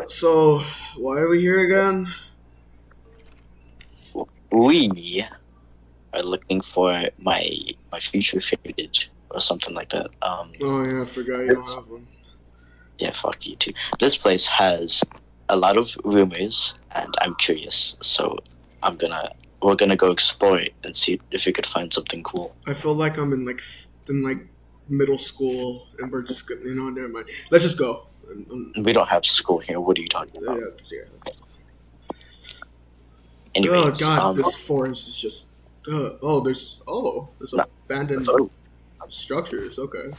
So, why are we here again? We are looking for my future favorite or something like that. Oh yeah, I forgot you don't This, have one. yeah, fuck you too. This place has a lot of rumors, and I'm curious. So we're gonna go explore it and see if we could find something cool. I feel like I'm in middle school, and we're just gonna, never mind. Let's just go. We don't have school here. What are you talking Yeah, about? yeah. Oh Anyways, God, this forest is just. There's no, abandoned oh, structures. Okay.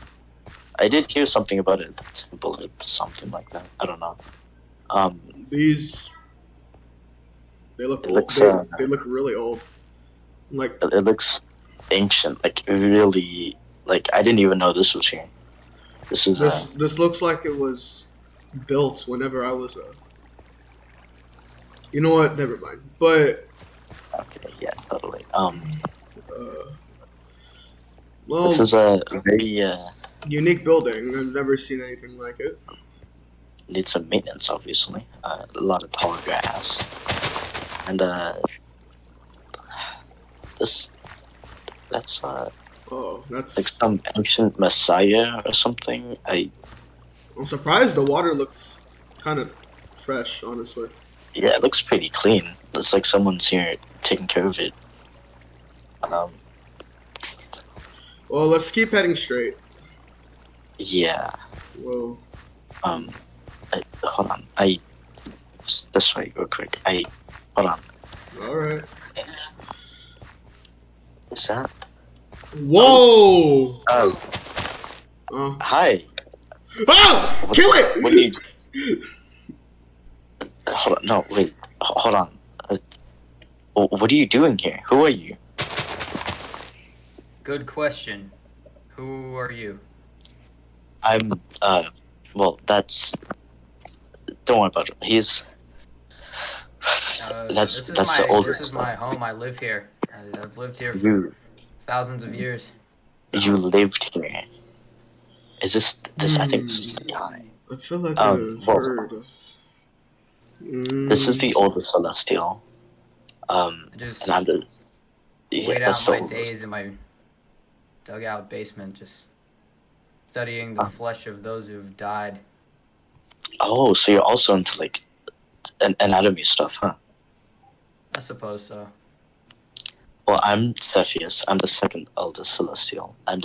I did hear something about a temple or something like that. I don't know. Um, These they look it old. looks They look really old. Like it looks ancient, like really. Like I didn't even know this was here. This is this looks like it was built whenever I was a. You know what? Never mind. But okay, yeah, totally. uh, This well, is a very unique building. I've never seen anything like it. needs some maintenance, obviously. A lot of tall grass, and this that's Oh, like that's. some ancient messiah or something. I'm surprised the water looks kind of fresh, honestly. Yeah, it looks pretty clean. It's like someone's here taking care of it. Um, Well, let's keep heading straight. yeah. Whoa. Um, hold on. Just this way, real quick. Hold on. All right. Is that? Whoa! Oh, Uh, hi. oh! Kill What do you? it! Hold on. No, wait. Hold on. What are you doing here? Who are you? Good question. Who are you? I'm. Well, that's. Don't worry about it. He's. That's This is the my oldest. home. I live here. I've lived here for You thousands of years. lived here. Is this? I think this is the guy. I feel like I've Well, heard. this is Mm, the oldest celestial. I And just I'm the. Yeah, wait that's out the my oldest. days in my dugout basement, just studying the flesh of those who've died. Oh, so you're also into like anatomy stuff, huh? I suppose so. Well, I'm Cepheus. I'm the second eldest celestial, and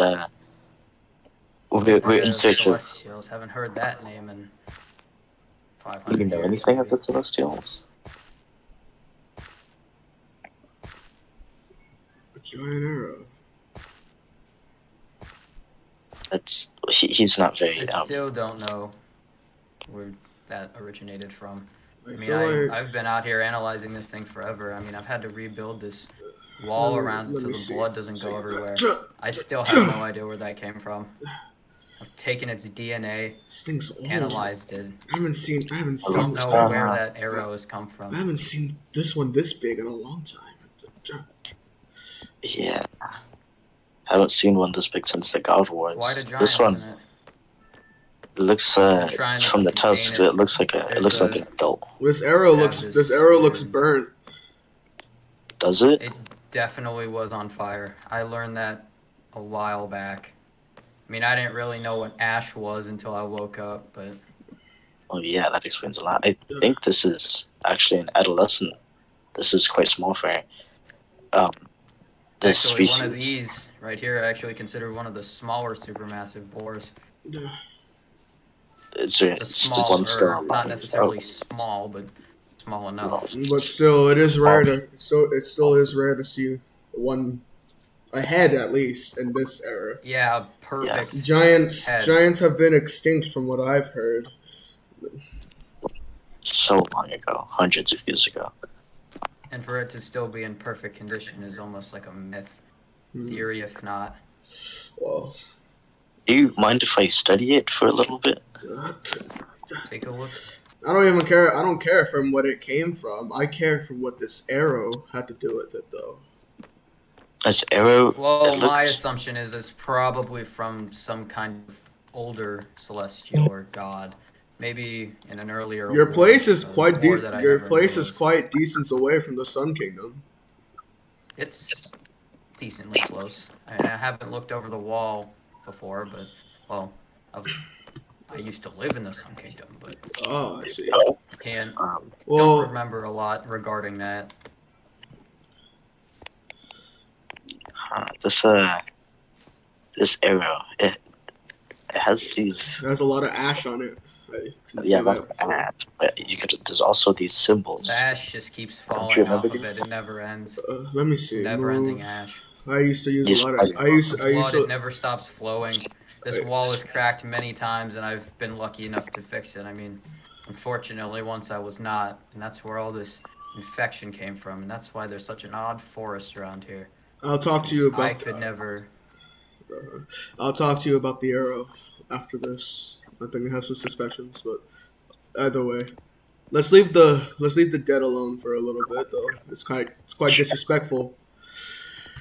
we're in The search of. Celestials. Haven't heard that name in Do you 500 know years, anything of maybe. the celestials? a giant arrow. He's not very. I still don't know where that originated from. I I mean, feel like. I've been out here analyzing this thing forever. I mean, I've had to rebuild this wall around it Let so me the see. blood doesn't See. go everywhere. I still have no idea where that came from. I've taken its DNA, This thing's old. analyzed it. I haven't seen. I don't know where that arrow has come I from. haven't seen this one this big in a long time. Yeah, haven't seen one this big since the God Wars. Quite a This giant, one isn't it? looks Been trying to from the contain tusk. it. It looks like There's an adult. This arrow Yeah, looks. this This arrow looks weird- burnt. Does it? It definitely was on fire. I learned that a while back. I mean, I didn't really know what ash was until I woke up, but Oh yeah, that explains a lot. I think this is actually an adolescent. This is quite small for this actually species. one of these right here I actually consider one of the smaller supermassive boars. It's Just small, one still or alive. not necessarily small, but small enough. But still, it is rare to. So it still is rare to see one ahead at least in this era. Yeah, perfect. Giants Head. have been extinct from what I've heard. So long ago, hundreds of years ago. And for it to still be in perfect condition is almost like a myth theory, if not. Well, Do you mind if I study it for a little bit? Take a look. I don't even care. I don't care from what it came from. I care from what this arrow had to do with it, though. This arrow. Well, it my looks, assumption is it's probably from some kind of older celestial or god. maybe in an earlier Your war, place is a quite war that I Your never place knew is of. quite decent away from the Sun Kingdom. It's decently close. I haven't looked over the wall before, but well, I used to live in the Sun Kingdom, but Oh, I see. can't don't Well, remember a lot regarding that. This arrow, it has these. there's a lot of ash on it. I can Yeah, see a lot that. of ash, but there's also these The symbols. ash just keeps Don't you falling remember off of it. these? It never ends. Let me see. Never-ending Move. ash. I used to use a These lot of. The I used blood, it to. never stops flowing. This wall is cracked many times, and I've been lucky enough to fix it. I mean, unfortunately, once I was not, and that's where all this infection came from, and that's why there's such an odd forest around here. I'll talk to Because you I about. could never. I'll talk to you about the arrow after this. I think I have some suspicions, but either way, let's leave the dead alone for a little bit, though. It's quite disrespectful.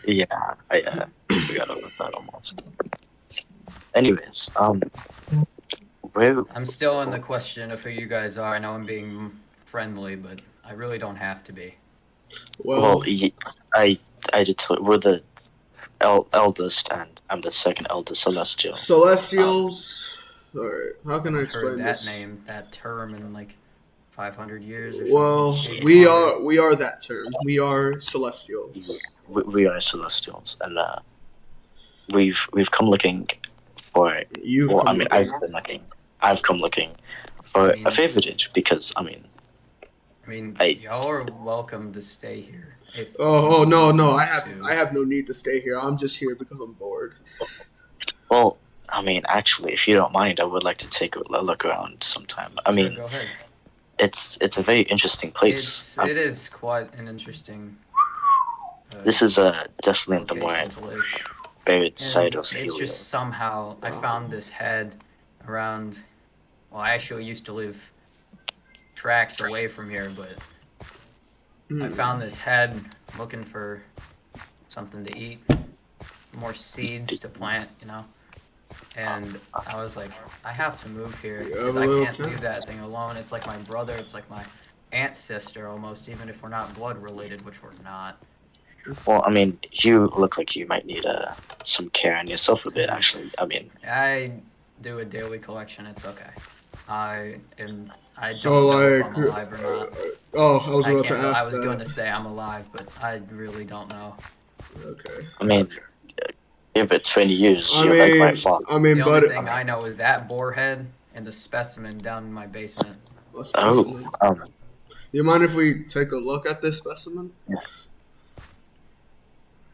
Yeah, I forgot about that almost. Anyways, where? I'm still in the question of who you guys are. I know I'm being friendly, but I really don't have to be. Well, I did tell we're the eldest, and I'm the second eldest celestial. Celestials. All right, how can I I've heard explain that this? name, that term in like 500 years or Well, something. Maybe longer. we are that term. We are Celestials. Yeah, we are celestials, and we've come looking for. You've Well, come I mean, looking. I've come looking for I mean- a favorite because I mean, I- y'all are welcome to stay here. If Oh you no no! want to. I have no need to stay here. I'm just here because I'm bored. well, actually, if you don't mind, I would like to take a look around sometime. I Sure, mean, go ahead. it's a very interesting place. It is quite an interesting. This is definitely the more location to live. buried side And of it's Helio. just somehow I found this head around. Well, I actually used to live tracks away from here, but I found this head looking for something to eat, more seeds to plant, you know. And I was like, I have to move here You because have a I little can't tent? leave that thing alone. It's like my brother. It's like my aunt sister almost, even if we're not blood related, which we're not. Well, I mean, you look like you might need some care on yourself a bit. Actually, I mean, I do a daily collection. It's okay. I don't So know if like, I'm alive or not. oh, I was I about to can't. I ask was going to that. say I'm alive, but I really don't know. Okay. I mean, give it 20 years, you're like my father. I mean, The only but thing I know is that boar head and the specimen down in my basement. a specimen. Oh, You mind if we take a look at this specimen?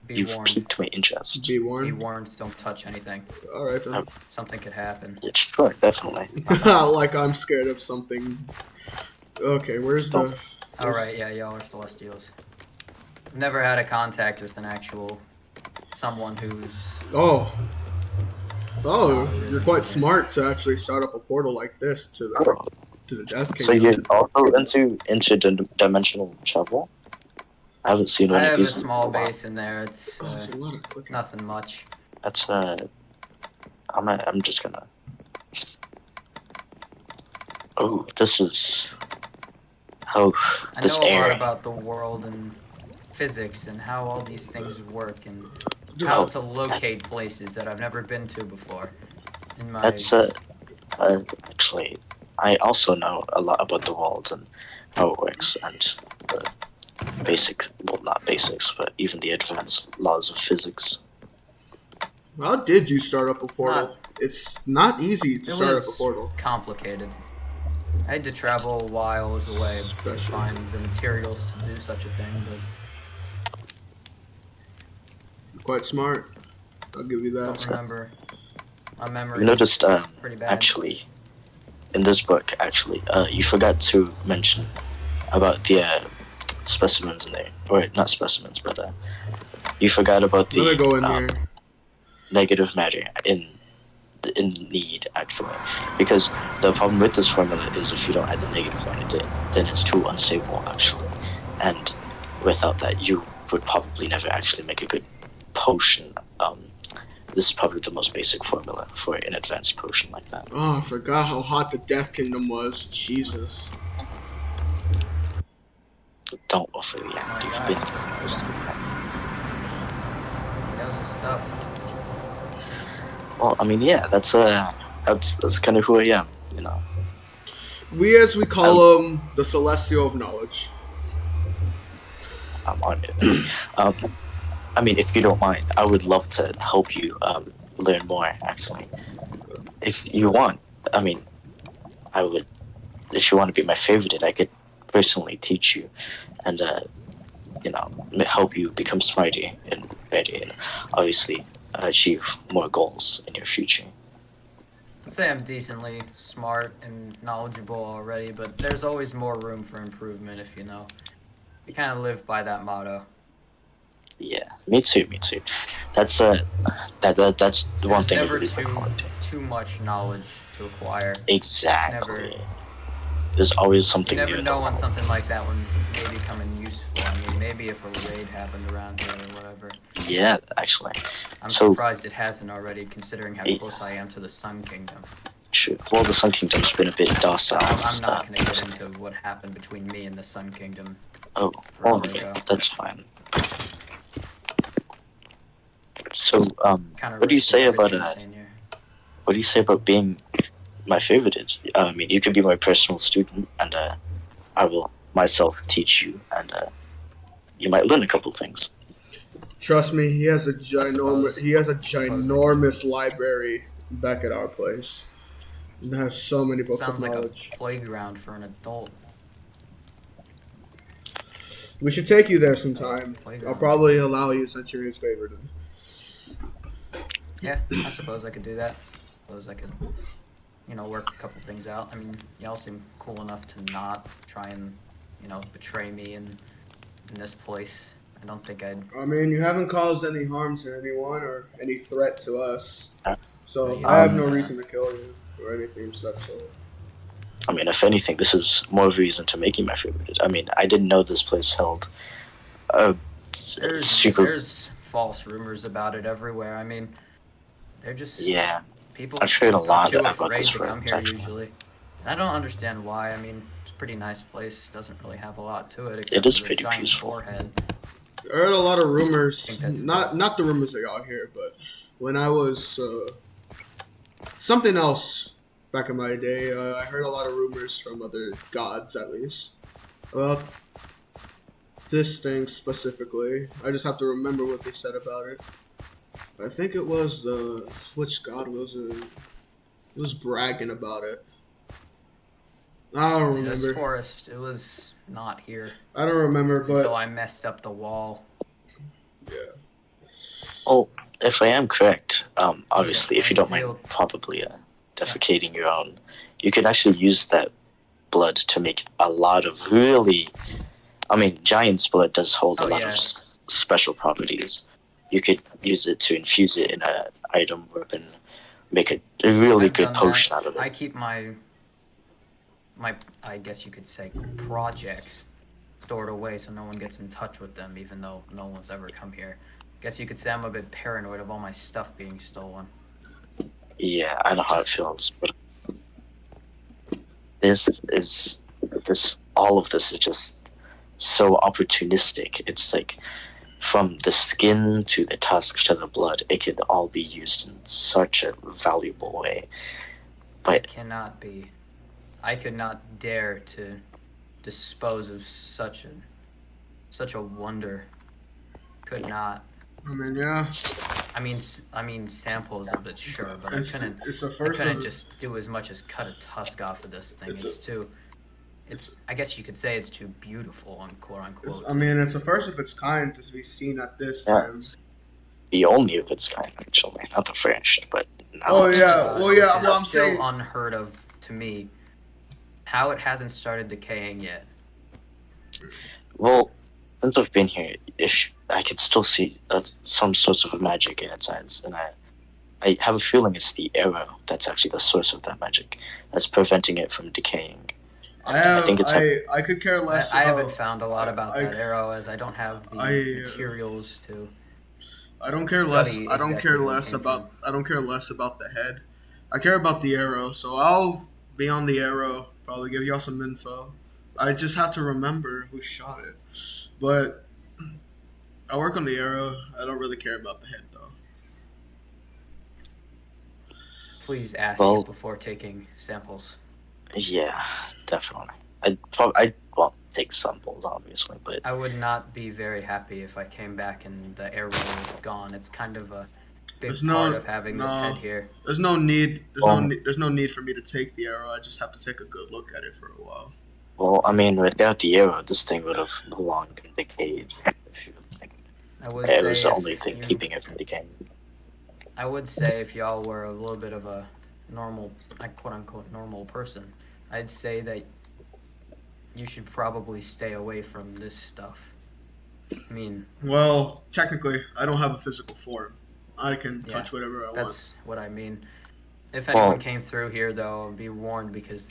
Be you've warned. piqued my interest. Be Be warned. warned. Don't touch anything. All right then. Something could happen. Yeah, sure, definitely. Like I'm scared of something. Okay, where's the? All right. Yeah, y'all are celestials. Never had a contact with an actual someone who's. Oh. Oh, you're quite smart to actually start up a portal like this to the Death So Kingdom. you're also into interdimensional travel? I haven't seen I one of have a these. in small while. base in there. It's Oh, there's a lot of clicking. nothing much. That's I'm just gonna. Oh, this is. Oh, I this know a lot area. about the world and physics and how all these things work and Dude, how to locate places that I've never been to before. In my That's actually, I also know a lot about the world and how it works and the basic, well, not basics, but even the advanced laws of physics. How did you start up a portal? It's not easy to It start up a was portal. complicated. I had to travel miles away to Especially. find the materials to do such a thing, but Quite smart. I'll give you I that. don't remember. My memory You noticed, is pretty bad. actually, in this book, you forgot to mention about the specimens in there, or not specimens, but you forgot about Let me go in the here. negative matter in need, actually, because the problem with this formula is if you don't add the negative on it, then it's too unstable, actually, and without that, you would probably never actually make a good potion. this is probably the most basic formula for an advanced potion like that. Oh, I forgot how hot the Death Kingdom was. Jesus. Don't overreact. My You've God. been through this. He knows his stuff. Well, I mean, yeah, that's kind of who I am, you know. As we call him, the Celestial of Knowledge. I'm on it. I mean, if you don't mind, I would love to help you learn more. Actually, if you want, I mean, I would. If you want to be my favorite, I could personally teach you, and help you become smarter and better, and obviously achieve more goals in your future. I'd say I'm decently smart and knowledgeable already, but there's always more room for improvement if you know. I kind of live by that motto. Yeah, me too. That's that's the one There's thing I never really look forward to. too much knowledge to acquire. Exactly. Never. There's always You something never new. know when something like that would maybe come in useful. I mean, maybe if a raid happened around here or whatever. Yeah, actually. I'm So- surprised it hasn't already, considering how Yeah. close I am to the Sun Kingdom. Sure. Well, the Sun Kingdom's been a bit docile. I'm not going to get into what happened between me and the Sun Kingdom. Oh, forever well, ago. that's fine. So, Kinda what do you risky say about everything staying here. what do you say about being my favorite? I mean, you can be my personal student, and I will myself teach you, and you might learn a couple things. Trust me, he has a suppose. ginormous library back at our place. It has so many books Sounds of like knowledge. a playground for an adult. We should take you there sometime. Playground. I'll probably allow you since you're his favorite. Yeah, I suppose I could do that. Suppose I could, work a couple things out. I mean, y'all seem cool enough to not try and, betray me in this place. I don't think I'd. I mean, you haven't caused any harm to anyone or any threat to us, so Yeah. I have no reason to kill you or anything of such sort. I mean, if anything, this is more of a reason to make you my favorite. I mean, I didn't know this place held There's false rumors about it everywhere. I mean, they're just people. I've heard a are lot too about afraid this to come place, here actually. usually. And I don't understand why. I mean, it's a pretty nice place. Doesn't really have a lot to it It except is for the pretty giant peaceful. forehead. I heard a lot of rumors, think that's not the rumors that y'all hear, but when I was something else back in my day, I heard a lot of rumors from other gods, at least, about this thing specifically. I just have to remember what they said about it. I think it was which god was it? It was bragging about it. I don't This remember. forest, it was not here I don't remember, until but I messed up the wall. yeah. Oh, if I am correct, obviously, if you don't mind Field. probably defecating your own, you can actually use that blood to make a lot of really. I mean, giant's blood does hold a lot of special properties. You could use it to infuse it in an item, weapon, make a really I've good done potion that. out of it. I keep my, I guess you could say, projects stored away so no one gets in touch with them, even though no one's ever come here. Guess you could say I'm a bit paranoid of all my stuff being stolen. Yeah, I know how it feels, but this all of this is just so opportunistic. It's like from the skin to the tusk to the blood, it can all be used in such a valuable way. But I could not dare to dispose of such a wonder. Could not. I mean, yeah. I mean samples of it, sure, but I couldn't just do as much as cut a tusk off of this thing. I guess you could say it's too beautiful, quote unquote. I mean, it's a first of its kind to be seen at this time. it's the only of its kind, actually, not the first, but now Oh it's yeah, well yeah. Well, I'm still saying unheard of to me. How it hasn't started decaying yet. Well, since I've been here, if I can still see some sorts of magic in its eyes, and I have a feeling it's the arrow that's actually the source of that magic that's preventing it from decaying. I could care less. I haven't found a lot about that arrow, as I don't have the materials to. I don't care less. study I don't care exactly where it less came about. from. I don't care less about the head. I care about the arrow. So I'll be on the arrow. Probably give y'all some info. I just have to remember who shot it. But I work on the arrow. I don't really care about the head though. Please ask Well, before taking samples. yeah, definitely. I won't take samples, obviously, but I would not be very happy if I came back and the arrow was gone. It's kind of a There's big part no of having this head no. here. There's no need. um, There's no need for me to take the arrow. I just have to take a good look at it for a while. well, I mean, without the arrow, this thing would have belonged in the cage. If you think I would it was say the if only thing you, keeping it from decaying. I would say if y'all were a little bit of a normal, like quote unquote normal person, I'd say that you should probably stay away from this stuff. I mean, Well, technically, I don't have a physical form. I can yeah, touch whatever I want. that's what I mean. If anyone Well, came through here, though, be warned because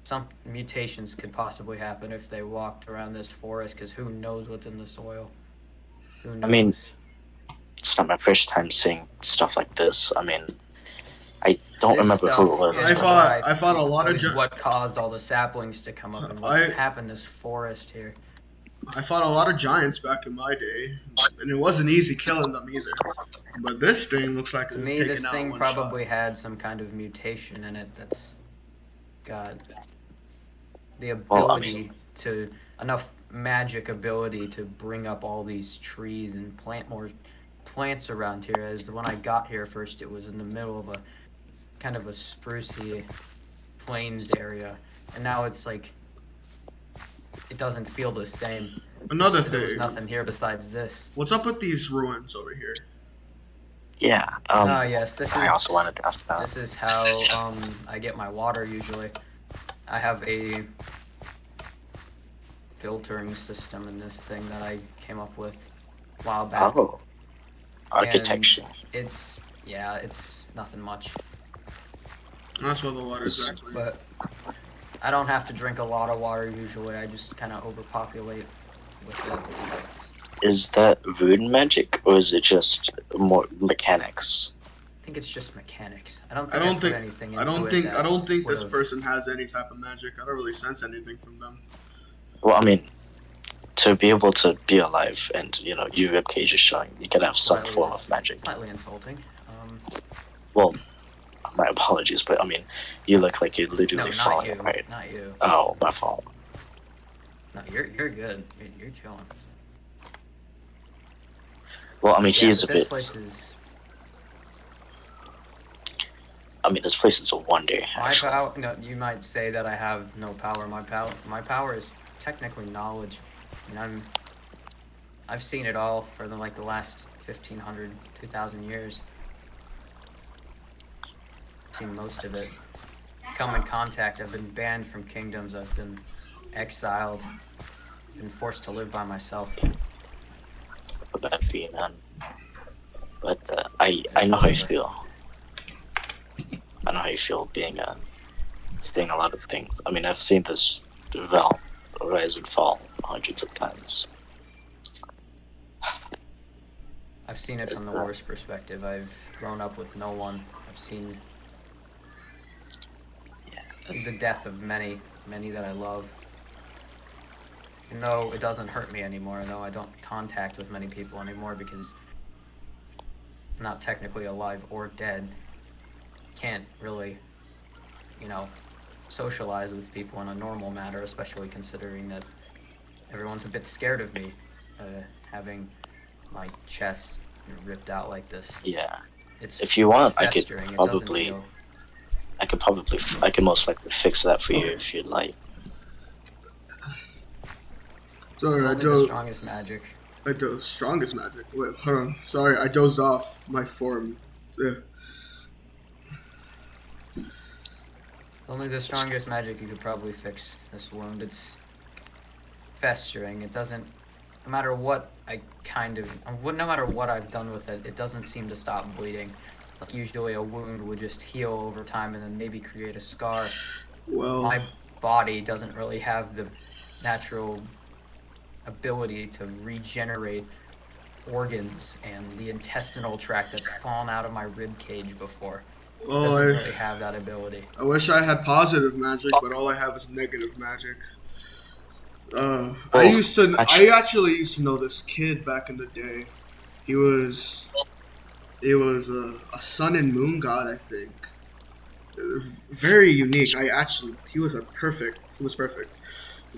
some mutations could possibly happen if they walked around this forest. Because who knows what's in the soil? Who knows? I mean, it's not my first time seeing stuff like this. I mean, I don't this remember stuff who it was. is I fought a lot of. is what caused all the saplings to come up and what I happened. This forest here. I fought a lot of giants back in my day, and it wasn't easy killing them either. But this thing looks like it To was me, taken this out thing one probably shot. had some kind of mutation in it that's got the Well, I ability to enough magic ability to bring up all these trees and plant more plants around here. As when I got here first, it was in the middle of a kind of a sprucey plains area, and now it's like it doesn't feel the same. Another There was thing, nothing here besides this. what's up with these ruins over here? Yeah. Ah, yes, I also wanted to ask that. this is how I get my water usually. I have a filtering system in this thing that I came up with a while back. Oh, architecture. It's nothing much, That's where the water's actually. but I don't have to drink a lot of water usually. I just kind of overpopulate with it. Is that rune magic, or is it just more mechanics? I think it's just mechanics. I don't I think don't put think. anything into I don't it think. that I don't think this would've- person has any type of magic. I don't really sense anything from them. Well, I mean, to be able to be alive and, you know, your ribcage is showing, you gotta have some Slightly. form of magic. Slightly insulting. Well, my apologies, but I mean, you look like you're No, literally not falling you. apart. Not you. Oh, my fault. No, you're good. You're chilling. Well, I mean, Yeah, he's a but this bit. place is I mean, this place is a wonder. my Actually. power. No, you might say that I have no power. My power is technically knowledge, and I've seen it all for the last 1,500, 2,000 years. I've seen most of it. Come in contact. I've been banned from kingdoms. I've been exiled. Been forced to live by myself. For bad for you, man. But I know how you feel. I know how you feel being seeing a lot of things. I mean, I've seen this realm rise and fall hundreds of times. I've seen it from the worst perspective. I've grown up with no one. I've seen the death of many that I love. And though it doesn't hurt me anymore, though I don't contact with many people anymore because I'm not technically alive or dead. Can't really, socialize with people in a normal manner, especially considering that everyone's a bit scared of me, having my chest ripped out like this. Yeah. It's If you want, I could festering. It probably, doesn't heal. I could most likely fix that for you if you'd like. Sorry, Only I the dozed. strongest magic. I dozed. Strongest magic. Wait, hold on. Sorry, I dozed off. My form. Only the strongest magic you could probably fix this wound. It's festering. It doesn't. No matter what no matter what I've done with it, it doesn't seem to stop bleeding. Like usually a wound would just heal over time and then maybe create a scar. Well, My body doesn't really have the natural ability to regenerate organs and the intestinal tract that's fallen out of my rib cage before. Oh, Doesn't really have that ability. I wish I had positive magic, but all I have is negative magic. I actually used to know this kid back in the day. He was a sun and moon god, I think. Very unique. He was perfect.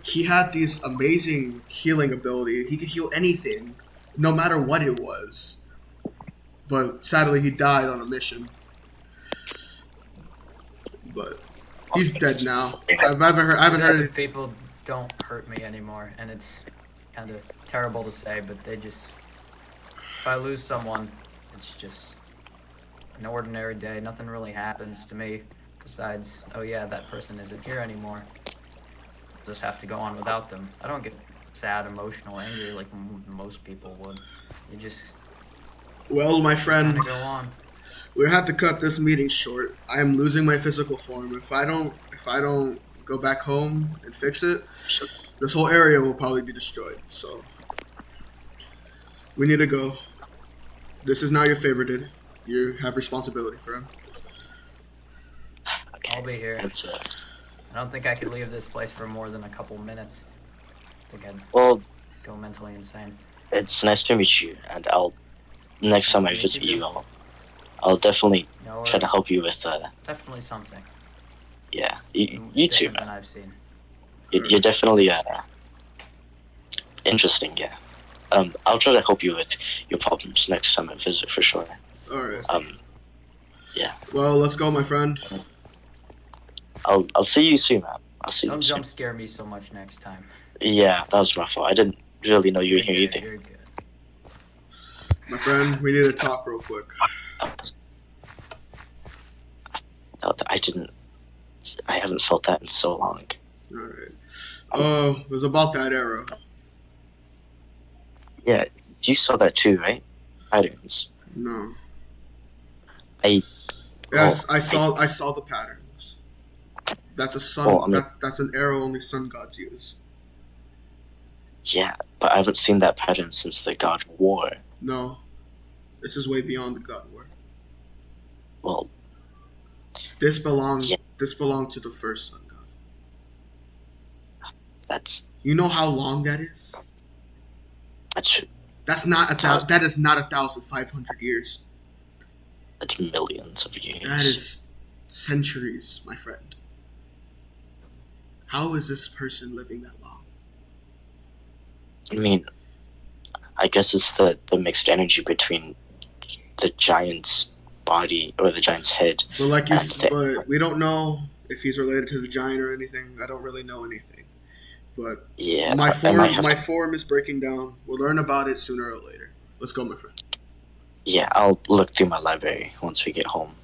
He had these amazing healing ability. He could heal anything, no matter what it was. But sadly, he died on a mission. But he's dead now. I haven't heard it. People don't hurt me anymore, and it's kind of terrible to say, but if I lose someone, it's just an ordinary day. Nothing really happens to me besides, oh yeah, that person isn't here anymore. I'll just have to go on without them. I don't get sad, emotional, angry like most people would. You just Well, my friend, go on. we have to cut this meeting short. I am losing my physical form. If I don't go back home and fix it, this whole area will probably be destroyed. So we need to go. This is now your favorited. You have responsibility for him. Okay. I'll be here. That's I don't think I could leave this place for more than a couple minutes. I think I'd well, go mentally insane. it's nice to meet you, and next time I Nice to visit meet you you, I'll definitely No, try to help you with definitely something. yeah. You too, Different than man. I've seen. You're definitely interesting, yeah. I'll try to help you with your problems next time I visit for sure. All right. Yeah. Well, let's go, my friend. I'll see you soon, man. I'll see Don't you soon. jump scare me so much next time. Yeah, that was my fault. I didn't really know you were here You're good, either. You're good. My friend, we need to talk real quick. I haven't felt that in so long. All right. It was about that arrow. Yeah, you saw that too, right? Patterns. No. I Yes, well, I saw the patterns. That's a sun. Well, I mean- That's an arrow only sun gods use. Yeah, but I haven't seen that pattern since the God War. No, this is way beyond the god war. Well, This belongs. Yeah. This belonged to the first sun god. that's You know how long that is? that's That's not That is not 1,500 years. that's millions of years. That is centuries, my friend. How is this person living that long? I mean, I guess it's the mixed energy between the giant's body or the giant's head. But And but we don't know if he's related to the giant or anything. I don't really know anything. But Yeah, my I might have my to- form is breaking down. We'll learn about it sooner or later. Let's go, my friend. Yeah, I'll look through my library once we get home.